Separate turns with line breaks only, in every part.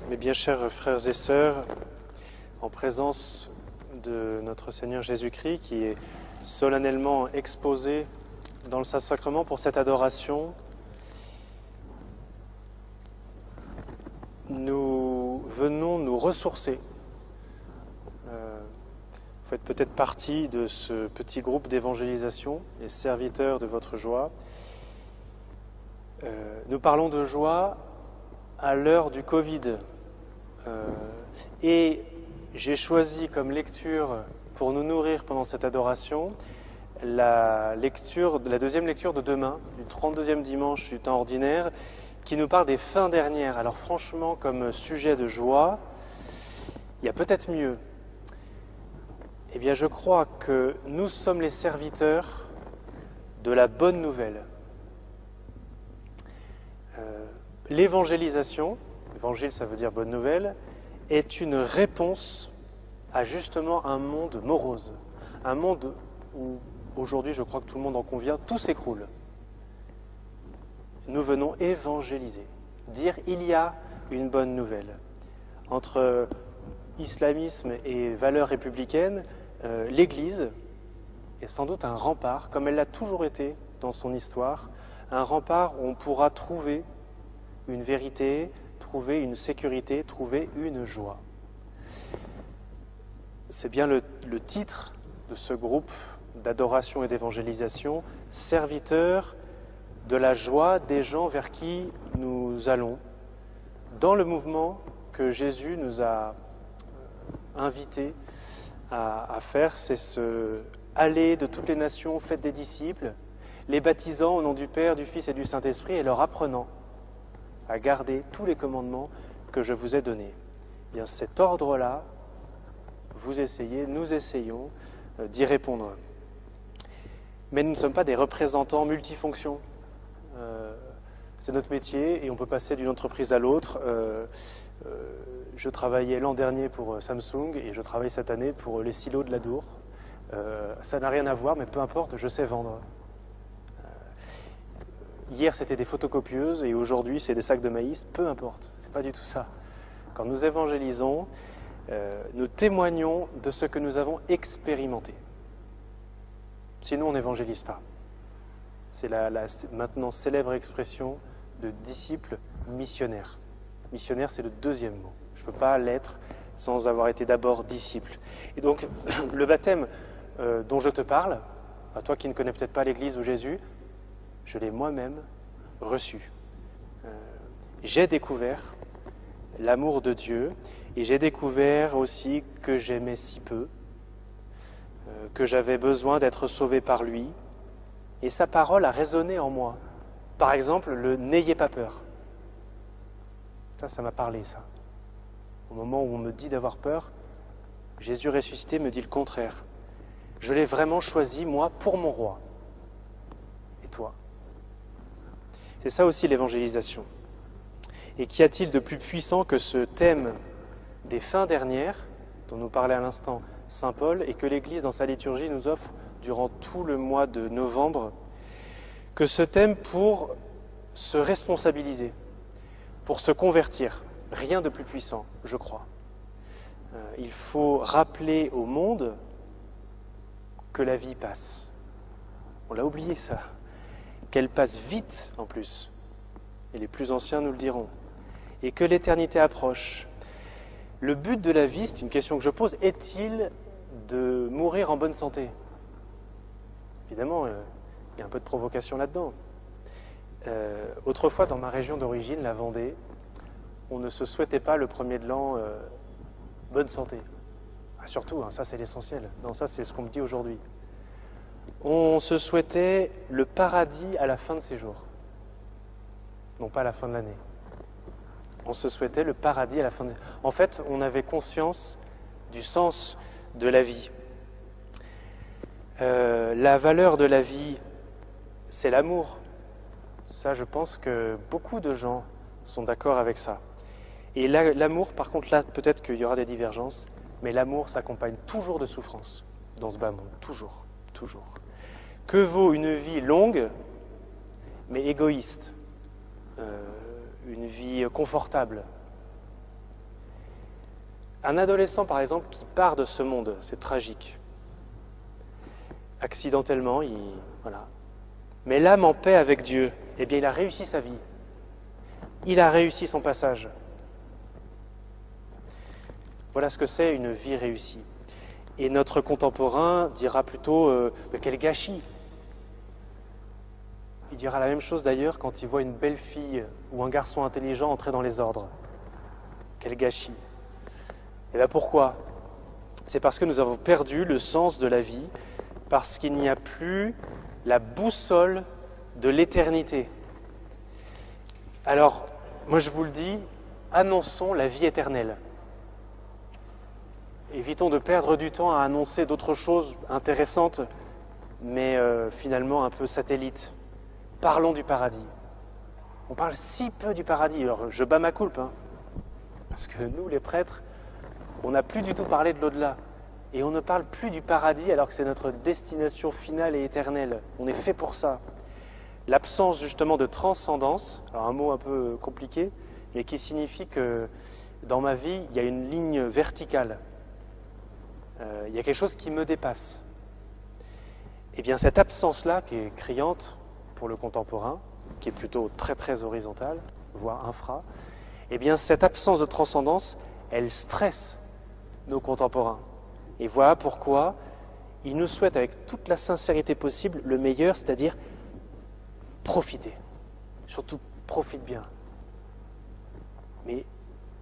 Mes bien chers frères et sœurs, en présence de notre Seigneur Jésus-Christ qui est solennellement exposé dans le Saint-Sacrement pour cette adoration, nous venons nous ressourcer. Vous faites peut-être partie de ce petit groupe d'évangélisation, les serviteurs de votre joie. Nous parlons de joie à l'heure du Covid. Et j'ai choisi comme lecture pour nous nourrir pendant cette adoration la deuxième lecture de demain, du 32e dimanche du temps ordinaire, qui nous parle des fins dernières. Alors franchement, comme sujet de joie, il y a peut-être mieux. Eh bien, je crois que nous sommes les serviteurs de la bonne nouvelle. L'évangélisation, évangile ça veut dire bonne nouvelle, est une réponse à justement un monde morose. Un monde où aujourd'hui, je crois que tout le monde en convient, tout s'écroule. Nous venons évangéliser, dire il y a une bonne nouvelle. Entre islamisme et valeurs républicaines, l'Église est sans doute un rempart, comme elle l'a toujours été dans son histoire, un rempart où on pourra trouver une vérité, trouver une sécurité, trouver une joie. C'est bien le titre de ce groupe d'adoration et d'évangélisation, serviteurs de la joie des gens vers qui nous allons, dans le mouvement que Jésus nous a invités à faire, c'est ce aller de toutes les nations, faites des disciples, les baptisant au nom du Père, du Fils et du Saint-Esprit et leur apprenant à garder tous les commandements que je vous ai donnés. Eh bien, cet ordre-là, vous essayez, nous essayons d'y répondre. Mais nous ne sommes pas des représentants multifonctions. C'est notre métier et on peut passer d'une entreprise à l'autre. Je travaillais l'an dernier pour Samsung et je travaille cette année pour les silos de l'Adour. Ça n'a rien à voir, mais peu importe, je sais vendre. Hier, c'était des photocopieuses et aujourd'hui, c'est des sacs de maïs. Peu importe, c'est pas du tout ça. Quand nous évangélisons, nous témoignons de ce que nous avons expérimenté. Sinon, on n'évangélise pas. C'est la maintenant célèbre expression de disciple missionnaire. Missionnaire, c'est le deuxième mot. Je ne peux pas l'être sans avoir été d'abord disciple. Et donc, le baptême dont je te parle, à toi qui ne connais peut-être pas l'Église ou Jésus, je l'ai moi-même reçu. J'ai découvert l'amour de Dieu et j'ai découvert aussi que j'aimais si peu, que j'avais besoin d'être sauvé par lui. Et sa parole a résonné en moi. Par exemple, le « n'ayez pas peur ». Ça m'a parlé, ça. Au moment où on me dit d'avoir peur, Jésus ressuscité me dit le contraire. Je l'ai vraiment choisi, moi, pour mon roi. Et toi ? C'est ça aussi l'évangélisation. Et qu'y a-t-il de plus puissant que ce thème des fins dernières, dont nous parlait à l'instant saint Paul, et que l'Église, dans sa liturgie, nous offre durant tout le mois de novembre, que ce thème pour se responsabiliser, pour se convertir. Rien de plus puissant, je crois. Il faut rappeler au monde que la vie passe. On l'a oublié, ça. Qu'elle passe vite, en plus. Et les plus anciens nous le diront. Et que l'éternité approche. Le but de la vie, c'est une question que je pose, est-il de mourir en bonne santé ? Évidemment, il y a un peu de provocation là-dedans. Autrefois, dans ma région d'origine, la Vendée, on ne se souhaitait pas le premier de l'an bonne santé. Ah, surtout, ça c'est l'essentiel. Non, ça c'est ce qu'on me dit aujourd'hui. On se souhaitait le paradis à la fin de ses jours. Non pas à la fin de l'année. On se souhaitait le paradis à la fin de... En fait, on avait conscience du sens de la vie. La valeur de la vie, c'est l'amour. Ça, je pense que beaucoup de gens sont d'accord avec ça. Et l'amour, par contre, là, peut-être qu'il y aura des divergences, mais l'amour s'accompagne toujours de souffrance dans ce bas monde. Toujours, toujours. Que vaut une vie longue, mais égoïste ? Une vie confortable, Un adolescent, par exemple, qui part de ce monde, c'est tragique. Accidentellement, voilà. Mais l'âme en paix avec Dieu, eh bien, il a réussi sa vie. Il a réussi son passage. Voilà ce que c'est une vie réussie. Et notre contemporain dira plutôt quel gâchis. Il dira la même chose d'ailleurs quand il voit une belle fille ou un garçon intelligent entrer dans les ordres. Quel gâchis. Et bien pourquoi ? C'est parce que nous avons perdu le sens de la vie, parce qu'il n'y a plus la boussole de l'éternité. Alors, moi je vous le dis, annonçons la vie éternelle. Évitons de perdre du temps à annoncer d'autres choses intéressantes, mais finalement un peu satellites. Parlons du paradis. On parle si peu du paradis, alors je bats ma coulpe, parce que nous les prêtres, on n'a plus du tout parlé de l'au-delà. Et on ne parle plus du paradis alors que c'est notre destination finale et éternelle. On est fait pour ça. L'absence justement de transcendance, alors un mot un peu compliqué, mais qui signifie que dans ma vie, il y a une ligne verticale. Il y a quelque chose qui me dépasse. Et bien cette absence-là, qui est criante pour le contemporain, qui est plutôt très très horizontale, voire infra, et bien cette absence de transcendance, elle stresse nos contemporains. Et voilà pourquoi ils nous souhaitent avec toute la sincérité possible le meilleur, c'est-à-dire profiter. Surtout, profite bien. Mais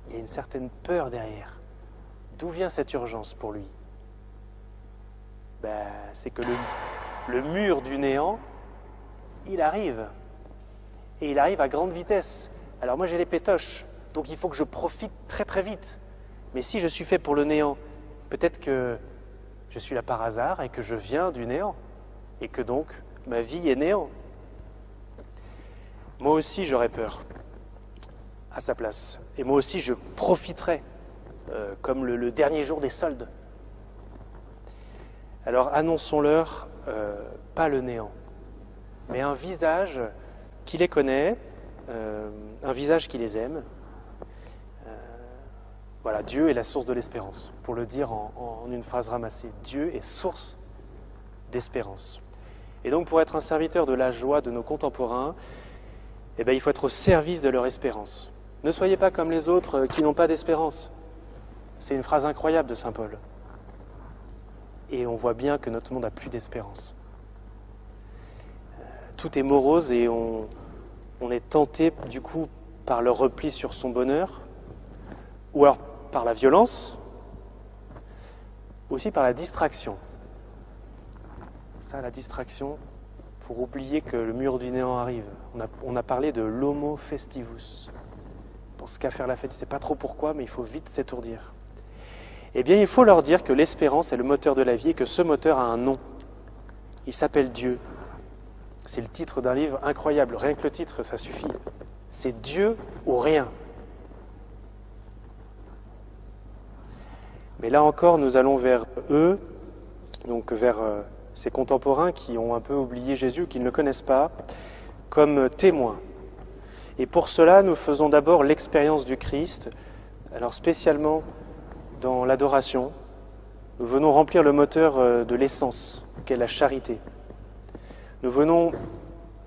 il y a une certaine peur derrière. D'où vient cette urgence pour lui ? C'est que le mur du néant, il arrive. Et il arrive à grande vitesse. Alors moi j'ai les pétoches, donc il faut que je profite très très vite. Mais si je suis fait pour le néant, peut-être que je suis là par hasard et que je viens du néant. Et que donc ma vie est néant. Moi aussi j'aurais peur à sa place. Et moi aussi je profiterai comme le dernier jour des soldes. Alors annonçons-leur pas le néant, mais un visage qui les connaît, un visage qui les aime. Voilà, Dieu est la source de l'espérance, pour le dire en une phrase ramassée. Dieu est source d'espérance. Et donc pour être un serviteur de la joie de nos contemporains, il faut être au service de leur espérance. Ne soyez pas comme les autres qui n'ont pas d'espérance. C'est une phrase incroyable de saint Paul. Et on voit bien que notre monde n'a plus d'espérance. Tout est morose et on est tenté du coup par le repli sur son bonheur, ou alors par la violence, ou aussi par la distraction. Ça, la distraction, pour oublier que le mur du néant arrive. On a parlé de l'homo festivus. On pense qu'à faire la fête, je ne sais pas trop pourquoi, mais il faut vite s'étourdir. Eh bien, il faut leur dire que l'espérance est le moteur de la vie et que ce moteur a un nom. Il s'appelle Dieu. C'est le titre d'un livre incroyable. Rien que le titre, ça suffit. C'est Dieu ou rien. Mais là encore, nous allons vers eux, donc vers ces contemporains qui ont un peu oublié Jésus, qui ne le connaissent pas, comme témoins. Et pour cela, nous faisons d'abord l'expérience du Christ, alors spécialement dans l'adoration. Nous venons remplir le moteur de l'essence, qu'est la charité. Nous venons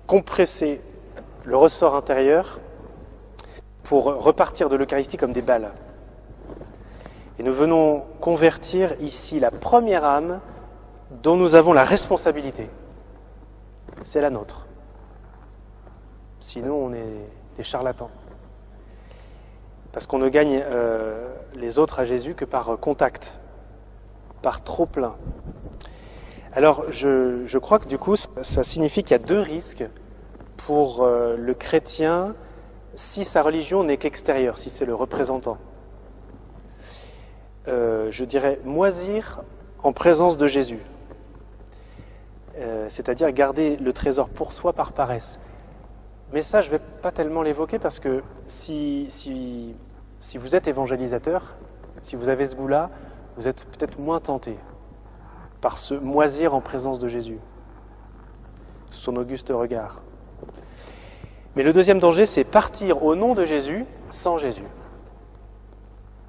compresser le ressort intérieur pour repartir de l'Eucharistie comme des balles. Et nous venons convertir ici la première âme dont nous avons la responsabilité. C'est la nôtre. Sinon, on est des charlatans. Parce qu'on ne gagne les autres à Jésus que par contact, par trop plein. Alors, je crois que du coup, ça signifie qu'il y a deux risques pour le chrétien si sa religion n'est qu'extérieure, si c'est le représentant. Je dirais moisir en présence de Jésus. C'est-à-dire garder le trésor pour soi par paresse. Mais ça, je ne vais pas tellement l'évoquer parce que si vous êtes évangélisateur, si vous avez ce goût-là, vous êtes peut-être moins tenté par ce moisir en présence de Jésus, son auguste regard. Mais le deuxième danger, c'est partir au nom de Jésus sans Jésus.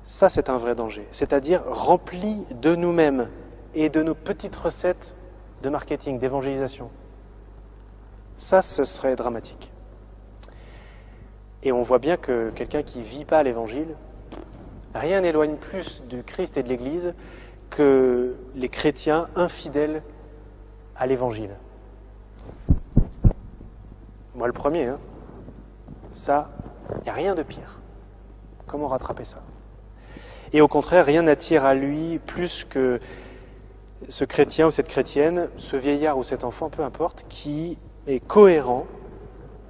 Ça, c'est un vrai danger. C'est-à-dire rempli de nous-mêmes et de nos petites recettes de marketing, d'évangélisation. Ça, ce serait dramatique. Et on voit bien que quelqu'un qui ne vit pas l'Évangile, rien n'éloigne plus du Christ et de l'Église que les chrétiens infidèles à l'Évangile. Moi le premier, hein. Ça, il n'y a rien de pire. Comment rattraper ça? Et au contraire, rien n'attire à lui plus que ce chrétien ou cette chrétienne, ce vieillard ou cet enfant, peu importe, qui est cohérent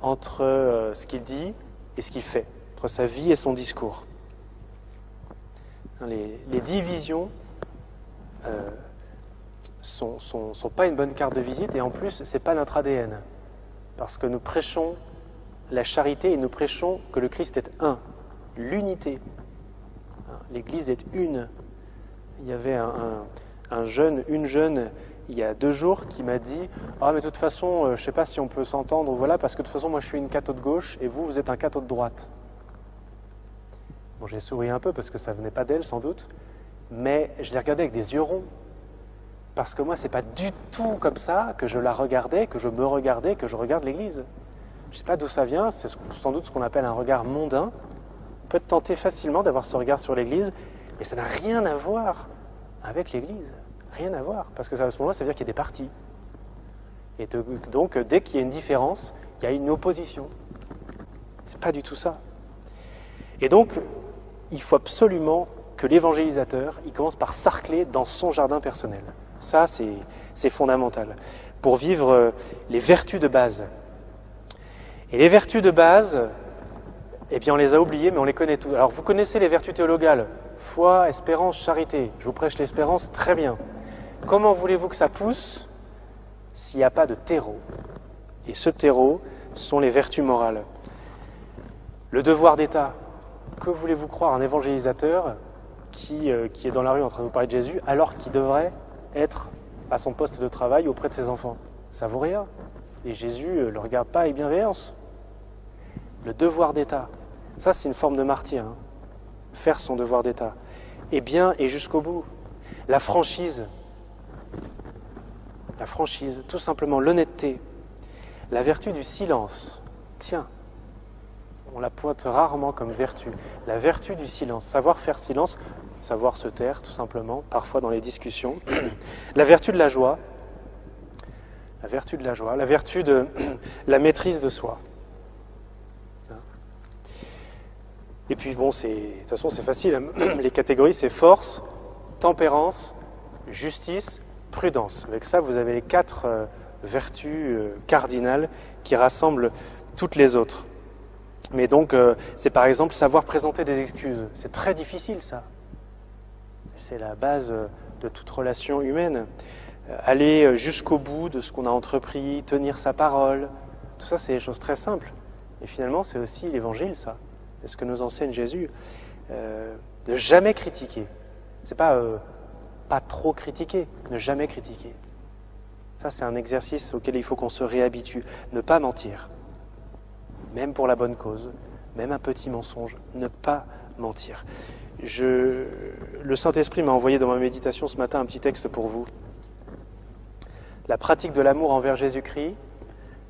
entre ce qu'il dit et ce qu'il fait, entre sa vie et son discours. Les divisions sont pas une bonne carte de visite, et en plus, c'est pas notre ADN. Parce que nous prêchons la charité et nous prêchons que le Christ est un, l'unité. L'Église est une. Il y avait une jeune, il y a 2 jours, qui m'a dit « Ah, mais de toute façon, je ne sais pas si on peut s'entendre, voilà, parce que de toute façon, moi, je suis une catho de gauche et vous êtes un catho de droite. » Bon, j'ai souri un peu parce que ça venait pas d'elle, sans doute, mais je l'ai regardée avec des yeux ronds. Parce que moi, c'est pas du tout comme ça que je la regardais, que je me regardais, que je regarde l'Église. Je ne sais pas d'où ça vient, c'est sans doute ce qu'on appelle un regard mondain. On peut être tenté facilement d'avoir ce regard sur l'Église, mais ça n'a rien à voir avec l'Église. Rien à voir, parce que à ce moment-là, ça veut dire qu'il y a des partis. Et donc, dès qu'il y a une différence, il y a une opposition. C'est pas du tout ça. Et donc, il faut absolument que l'évangélisateur, il commence par sarcler dans son jardin personnel. Ça, c'est fondamental. Pour vivre les vertus de base. Et les vertus de base, eh bien, on les a oubliées, mais on les connaît toutes. Alors, vous connaissez les vertus théologales. Foi, espérance, charité. Je vous prêche l'espérance, très bien. Comment voulez-vous que ça pousse s'il n'y a pas de terreau? Et ce terreau sont les vertus morales. Le devoir d'État. Que voulez-vous croire un évangélisateur qui est dans la rue en train de vous parler de Jésus alors qu'il devrait être à son poste de travail auprès de ses enfants? Ça vaut rien. Et Jésus ne le regarde pas avec bienveillance. Le devoir d'État. Ça, c'est une forme de martyr. Hein. Faire son devoir d'État. Et bien, et jusqu'au bout. La franchise. La franchise, tout simplement, l'honnêteté. La vertu du silence. Tiens, on la pointe rarement comme vertu. La vertu du silence, savoir faire silence, savoir se taire, tout simplement, parfois dans les discussions. La vertu de la joie. La vertu de la joie. La vertu de la maîtrise de soi. Et puis bon, de toute façon c'est facile, les catégories c'est force, tempérance, justice, prudence. Avec ça vous avez les 4 vertus cardinales qui rassemblent toutes les autres. Mais donc c'est par exemple savoir présenter des excuses. C'est très difficile ça. C'est la base de toute relation humaine. Aller jusqu'au bout de ce qu'on a entrepris, tenir sa parole, tout ça c'est des choses très simples. Et finalement c'est aussi l'évangile ça. C'est ce que nous enseigne Jésus. Ne jamais critiquer. C'est pas trop critiquer, ne jamais critiquer. Ça, c'est un exercice auquel il faut qu'on se réhabitue. Ne pas mentir. Même pour la bonne cause, même un petit mensonge, ne pas mentir. Le Saint-Esprit m'a envoyé dans ma méditation ce matin un petit texte pour vous. La pratique de l'amour envers Jésus-Christ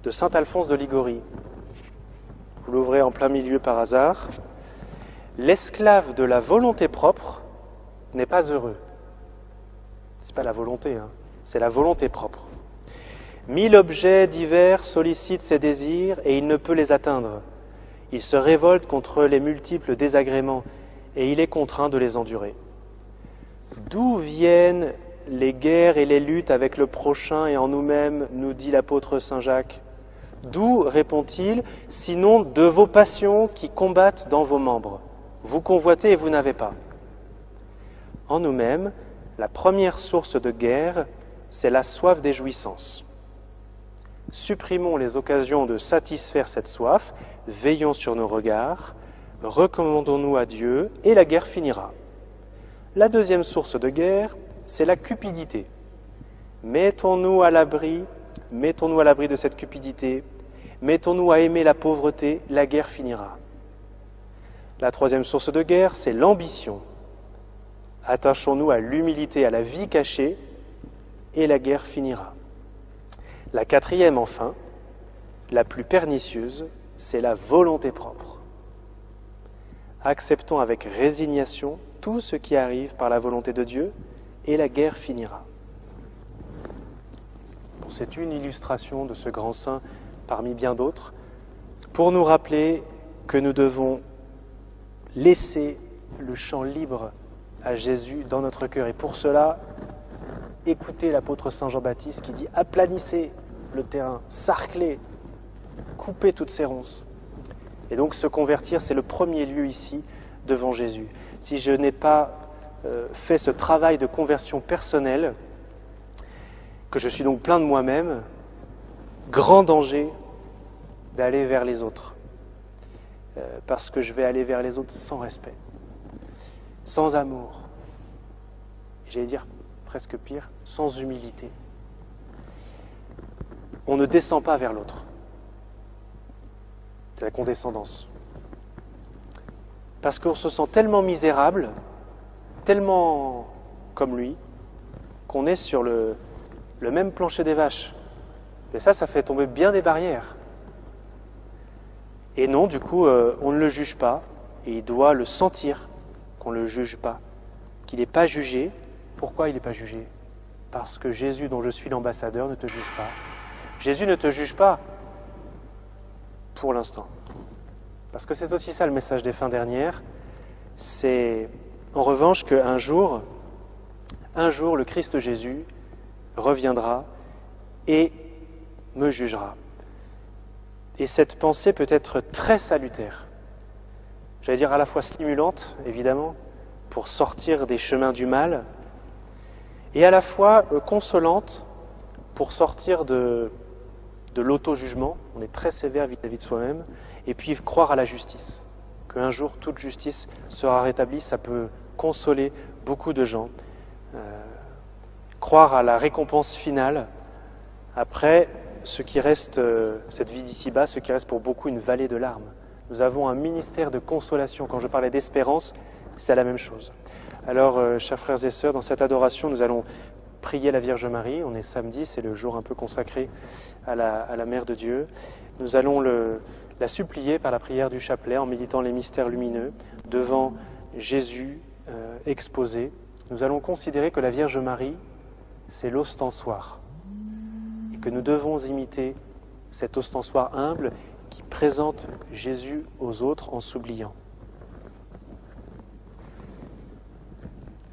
de saint Alphonse de Liguori. Vous l'ouvrez en plein milieu par hasard. L'esclave de la volonté propre n'est pas heureux. C'est pas la volonté, hein. C'est la volonté propre. 1000 objets divers sollicitent ses désirs et il ne peut les atteindre. Il se révolte contre les multiples désagréments et il est contraint de les endurer. D'où viennent les guerres et les luttes avec le prochain et en nous-mêmes, nous dit l'apôtre Saint Jacques. D'où, répond-il, sinon de vos passions qui combattent dans vos membres. Vous convoitez et vous n'avez pas. En nous-mêmes, la première source de guerre, c'est la soif des jouissances. Supprimons les occasions de satisfaire cette soif, veillons sur nos regards, recommandons-nous à Dieu et la guerre finira. La deuxième source de guerre, c'est la cupidité. Mettons-nous à l'abri de cette cupidité, mettons-nous à aimer la pauvreté, la guerre finira. La troisième source de guerre, c'est l'ambition. Attachons-nous à l'humilité, à la vie cachée, et la guerre finira. La quatrième, enfin, la plus pernicieuse, c'est la volonté propre. Acceptons avec résignation tout ce qui arrive par la volonté de Dieu, et la guerre finira. Bon, c'est une illustration de ce grand saint parmi bien d'autres, pour nous rappeler que nous devons laisser le champ libre à Jésus dans notre cœur. Et pour cela, écoutez l'apôtre Saint Jean-Baptiste qui dit « Aplanissez le terrain, sarclez, coupez toutes ces ronces ». Et donc se convertir, c'est le premier lieu ici devant Jésus. Si je n'ai pas fait ce travail de conversion personnelle, que je suis donc plein de moi-même, grand danger d'aller vers les autres. Parce que je vais aller vers les autres sans respect, sans amour, j'allais dire presque pire, sans humilité. On ne descend pas vers l'autre. C'est la condescendance. Parce qu'on se sent tellement misérable, tellement comme lui, qu'on est sur le même plancher des vaches. Et ça fait tomber bien des barrières. Et non, du coup, on ne le juge pas, et il doit le sentir qu'on ne le juge pas, qu'il n'est pas jugé. Pourquoi il n'est pas jugé ? Parce que Jésus, dont je suis l'ambassadeur, ne te juge pas. Jésus ne te juge pas pour l'instant. Parce que c'est aussi ça le message des fins dernières, c'est en revanche qu'un jour, le Christ Jésus reviendra et me jugera. Et cette pensée peut être très salutaire. J'allais dire à la fois stimulante, évidemment, pour sortir des chemins du mal, et à la fois consolante pour sortir de l'auto-jugement. On est très sévère vis-à-vis de soi-même, et puis croire à la justice. Qu'un jour, toute justice sera rétablie, ça peut consoler beaucoup de gens. Croire à la récompense finale, après ce qui reste, cette vie d'ici-bas, ce qui reste pour beaucoup une vallée de larmes. Nous avons un ministère de consolation. Quand je parlais d'espérance, c'est la même chose. Alors, chers frères et sœurs, dans cette adoration, nous allons prier la Vierge Marie. On est samedi, c'est le jour un peu consacré à la Mère de Dieu. Nous allons la supplier par la prière du chapelet, en méditant les mystères lumineux, devant Jésus exposé. Nous allons considérer que la Vierge Marie, c'est l'ostensoir. Que nous devons imiter cet ostensoir humble qui présente Jésus aux autres en s'oubliant.